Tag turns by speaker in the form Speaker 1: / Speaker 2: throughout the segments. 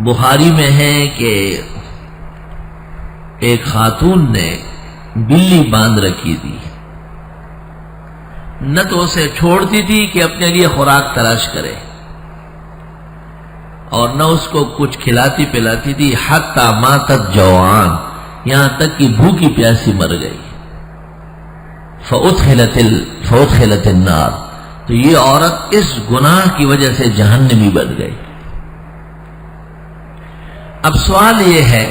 Speaker 1: بخاری میں ہے کہ ایک خاتون نے بلی باندھ رکھی تھی، نہ تو اسے چھوڑتی تھی کہ اپنے لیے خوراک تلاش کرے، اور نہ اس کو کچھ کھلاتی پلاتی تھی، حتی ماتت جوعان، یہاں تک کہ بھوکی پیاسی مر گئی۔ فَأُدْخِلَتِ النَّارِ، تو یہ عورت اس گناہ کی وجہ سے جہنمی بن گئی۔ اب سوال یہ ہے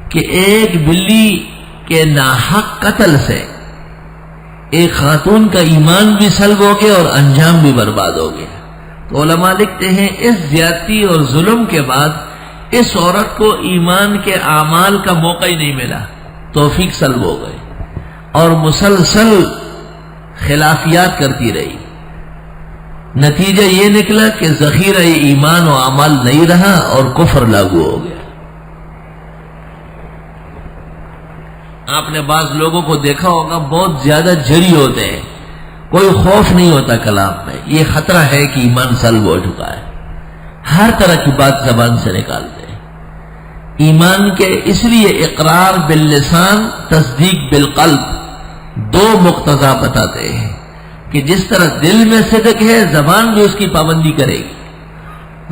Speaker 1: کہ ایک بلی کے ناحق قتل سے ایک خاتون کا ایمان بھی سلب ہو گیا اور انجام بھی برباد ہو گیا۔ تو علماء لکھتے ہیں اس زیادتی اور ظلم کے بعد اس عورت کو ایمان کے اعمال کا موقع ہی نہیں ملا، توفیق سلب ہو گئی اور مسلسل خلافیات کرتی رہی۔ نتیجہ یہ نکلا کہ ذخیرہ ایمان و اعمال نہیں رہا اور کفر لاگو ہو گیا۔ آپ نے بعض لوگوں کو دیکھا ہوگا بہت زیادہ جری ہوتے ہیں، کوئی خوف نہیں ہوتا کلام میں، یہ خطرہ ہے کہ ایمان سلب ہو چکا ہے، ہر طرح کی بات زبان سے نکالتے ہیں۔ ایمان کے اس لیے اقرار باللسان تصدیق بالقلب دو مقتضا بتاتے ہیں کہ جس طرح دل میں صدق ہے زبان بھی اس کی پابندی کرے گی۔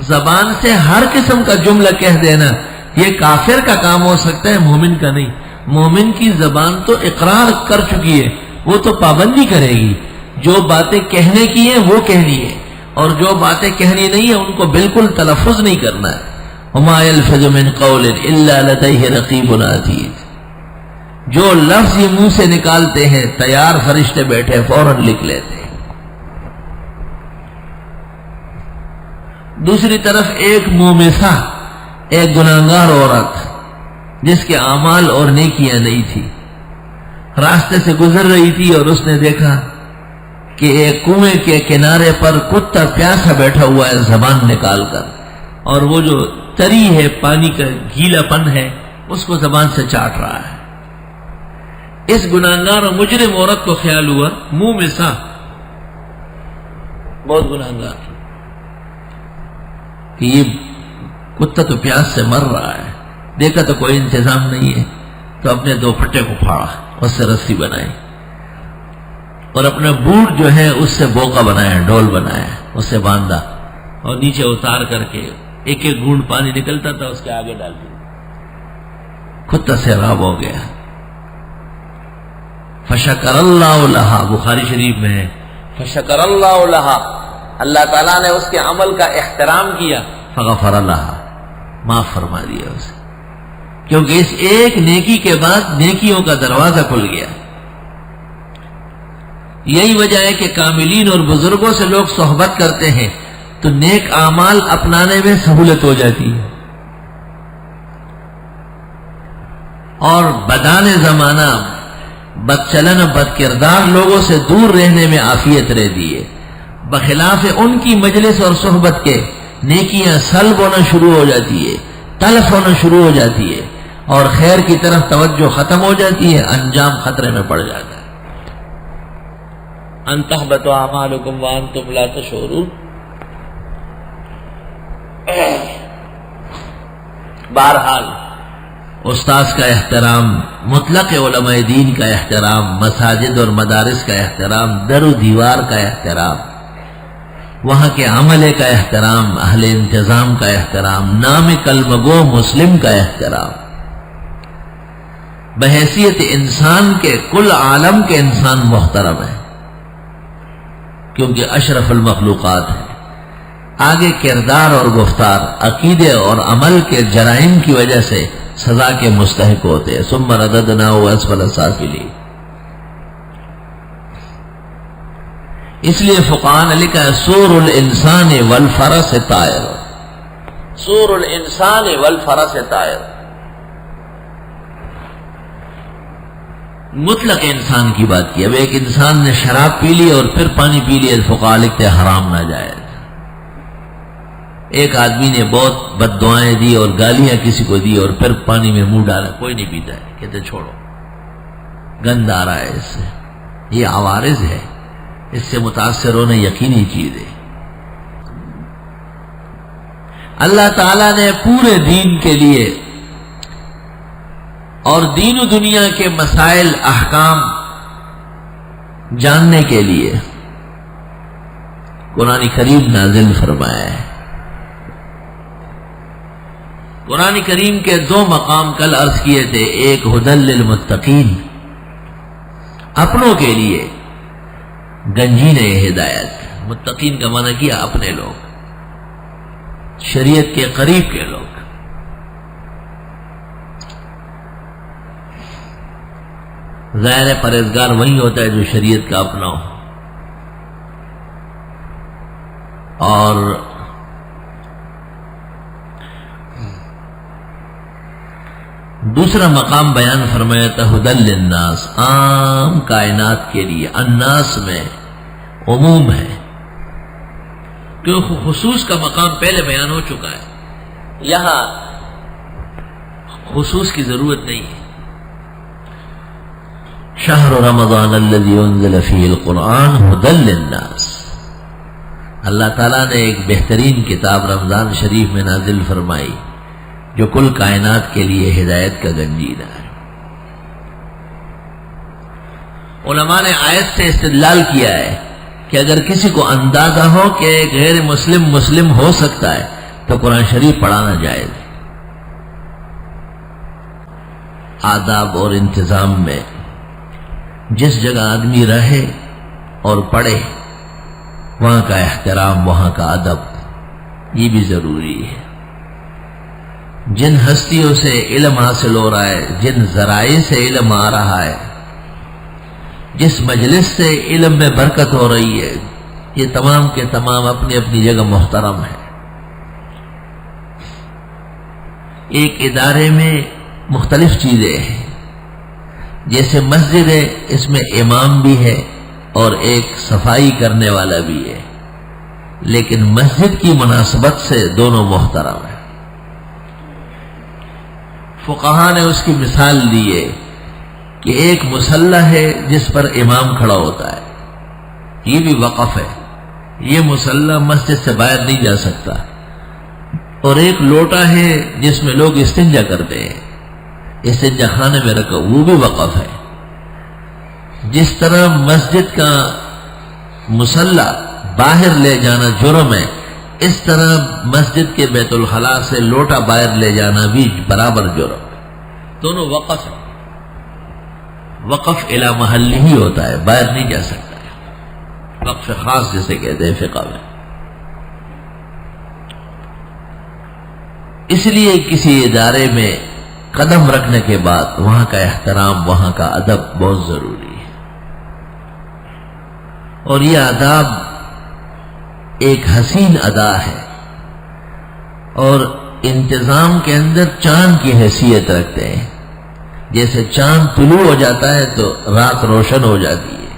Speaker 1: زبان سے ہر قسم کا جملہ کہہ دینا یہ کافر کا کام ہو سکتا ہے، مومن کا نہیں۔ مومن کی زبان تو اقرار کر چکی ہے، وہ تو پابندی کرے گی، جو باتیں کہنے کی ہیں وہ کہنی ہے، اور جو باتیں کہنی نہیں ہیں ان کو بالکل تلفظ نہیں کرنا ہے۔ وَمَا يَلْفِظُ مِنْ قَوْلٍ إِلَّا لَدَيْهِ رَقِيبٌ عَتِيدٌ، جو لفظ یہ منہ سے نکالتے ہیں تیار فرشتے بیٹھے فوراً لکھ لیتے ہیں۔ دوسری طرف ایک مومسہ، ایک گناہگار عورت جس کے اعمال اور نیکیاں نہیں تھی، راستے سے گزر رہی تھی اور اس نے دیکھا کہ ایک کنویں کے کنارے پر کتا پیاسا بیٹھا ہوا ہے زبان نکال کر، اور وہ جو تری ہے پانی کا گیلا پن ہے اس کو زبان سے چاٹ رہا ہے۔ اس گناہگار اور مجرم عورت کو خیال ہوا، منہ میں سا بہت گناہگار کہ یہ کتا تو پیاس سے مر رہا ہے، دیکھا تو کوئی انتظام نہیں ہے، تو اپنے دو پھٹے کو پھاڑا، اس سے رسی بنائی اور اپنا بوٹ جو ہے اس سے بوکا بنایا، ڈول بنایا، اس سے باندھا اور نیچے اتار کر کے ایک ایک گھونٹ پانی نکلتا تھا اس کے آگے ڈال دیا، کتا سیراب ہو گیا۔ فشکر اللہ لہا، بخاری شریف میں ہے فشکر اللہ لہا، اللہ تعالیٰ نے اس کے عمل کا احترام کیا، فغفر لہا، معاف فرما دیا اسے، کیونکہ اس ایک نیکی کے بعد نیکیوں کا دروازہ کھل گیا۔ یہی وجہ ہے کہ کاملین اور بزرگوں سے لوگ صحبت کرتے ہیں تو نیک اعمال اپنانے میں سہولت ہو جاتی ہے، اور بدان زمانہ بدچلن بد کردار لوگوں سے دور رہنے میں عافیت رہتی ہے، بخلاف ان کی مجلس اور صحبت کے نیکیاں سلب ہونا شروع ہو جاتی ہے، تلف ہونا شروع ہو جاتی ہے، اور خیر کی طرف توجہ ختم ہو جاتی ہے، انجام خطرے میں پڑ جاتا ہے۔ ان تحبط اعمالکم وانتم لا تشعرون۔ بہرحال استاذ کا احترام، مطلق علماء دین کا احترام، مساجد اور مدارس کا احترام، در و دیوار کا احترام، وہاں کے عملے کا احترام، اہل انتظام کا احترام، نام کلمہ گو مسلم کا احترام، بحیثیت انسان کے کل عالم کے انسان محترم ہے کیونکہ اشرف المخلوقات ہے۔ آگے کردار اور گفتار، عقیدے اور عمل کے جرائم کی وجہ سے سزا کے مستحق ہوتے ہیں۔ ثم رددناہ اسفل سافلین، اس لیے فقہاء نے لکھا ہے سور الانسان والفرس طائر، سور الانسان والفرس طائر، مطلق انسان کی بات کی۔ اب ایک انسان نے شراب پی لی اور پھر پانی پی لیا، فقہاء لکھتے ہیں حرام ناجائز۔ ایک آدمی نے بہت بد دعائیں دی اور گالیاں کسی کو دی اور پھر پانی میں منہ ڈالا، کوئی نہیں پیتا ہے، کہتے چھوڑو، گند آ رہا ہے اس سے، یہ عوارض ہے، اس سے متاثر ہونا یقینی چیز ہے۔ اللہ تعالیٰ نے پورے دین کے لیے اور دین و دنیا کے مسائل احکام جاننے کے لیے قرآن کریم نازل فرمایا ہے۔ قرآن کریم کے دو مقام کل عرض کیے تھے، ایک ھدی للمتقین، اپنوں کے لیے گنجین ہدایت، متقین کا معنی کیا اپنے لوگ، شریعت کے قریب کے لوگ۔ ظاہر پرہیزگار وہی ہوتا ہے جو شریعت کا اپنا ہو۔ اور دوسرا مقام بیان فرمایا تھا ھدی للناس، عام کائنات کے لیے، الناس میں عموم ہے، کیونکہ خصوص کا مقام پہلے بیان ہو چکا ہے، یہاں خصوص کی ضرورت نہیں ہے۔ شہر رمضان الذی انزل فیہ القرآن ھدی للناس، اللہ تعالیٰ نے ایک بہترین کتاب رمضان شریف میں نازل فرمائی جو کل کائنات کے لیے ہدایت کا گنجینہ ہے۔ علماء نے آیت سے استدلال کیا ہے کہ اگر کسی کو اندازہ ہو کہ ایک غیر مسلم مسلم ہو سکتا ہے تو قرآن شریف پڑھانا جائز ہے۔ آداب اور انتظام میں جس جگہ آدمی رہے اور پڑھے وہاں کا احترام، وہاں کا ادب، یہ بھی ضروری ہے۔ جن ہستیوں سے علم حاصل ہو رہا ہے، جن ذرائع سے علم آ رہا ہے، جس مجلس سے علم میں برکت ہو رہی ہے، یہ تمام کے تمام اپنی اپنی جگہ محترم ہے۔ ایک ادارے میں مختلف چیزیں ہیں، جیسے مسجد ہے، اس میں امام بھی ہے اور ایک صفائی کرنے والا بھی ہے، لیکن مسجد کی مناسبت سے دونوں محترم ہیں۔ فقہاء نے اس کی مثال دی ہے کہ ایک مصلی ہے جس پر امام کھڑا ہوتا ہے، یہ بھی وقف ہے، یہ مصلی مسجد سے باہر نہیں جا سکتا، اور ایک لوٹا ہے جس میں لوگ استنجا کرتے ہیں، استنجا خانے میں رکھا، وہ بھی وقف ہے۔ جس طرح مسجد کا مصلی باہر لے جانا جرم ہے، اس طرح مسجد کے بیت الخلاء سے لوٹا باہر لے جانا بھی برابر جرم ہے۔ دونوں وقف ہے، وقف الی محل ہی ہوتا ہے، باہر نہیں جا سکتا ہے، وقف خاص جسے کہتے ہیں فقہ میں۔ اس لیے کسی ادارے میں قدم رکھنے کے بعد وہاں کا احترام، وہاں کا ادب بہت ضروری ہے، اور یہ آداب ایک حسین ادا ہے اور انتظام کے اندر چاند کی حیثیت رکھتے ہیں۔ جیسے چاند طلوع ہو جاتا ہے تو رات روشن ہو جاتی ہے،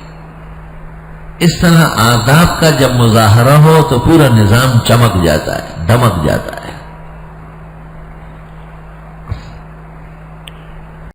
Speaker 1: اس طرح آداب کا جب مظاہرہ ہو تو پورا نظام چمک جاتا ہے، دمک جاتا ہے۔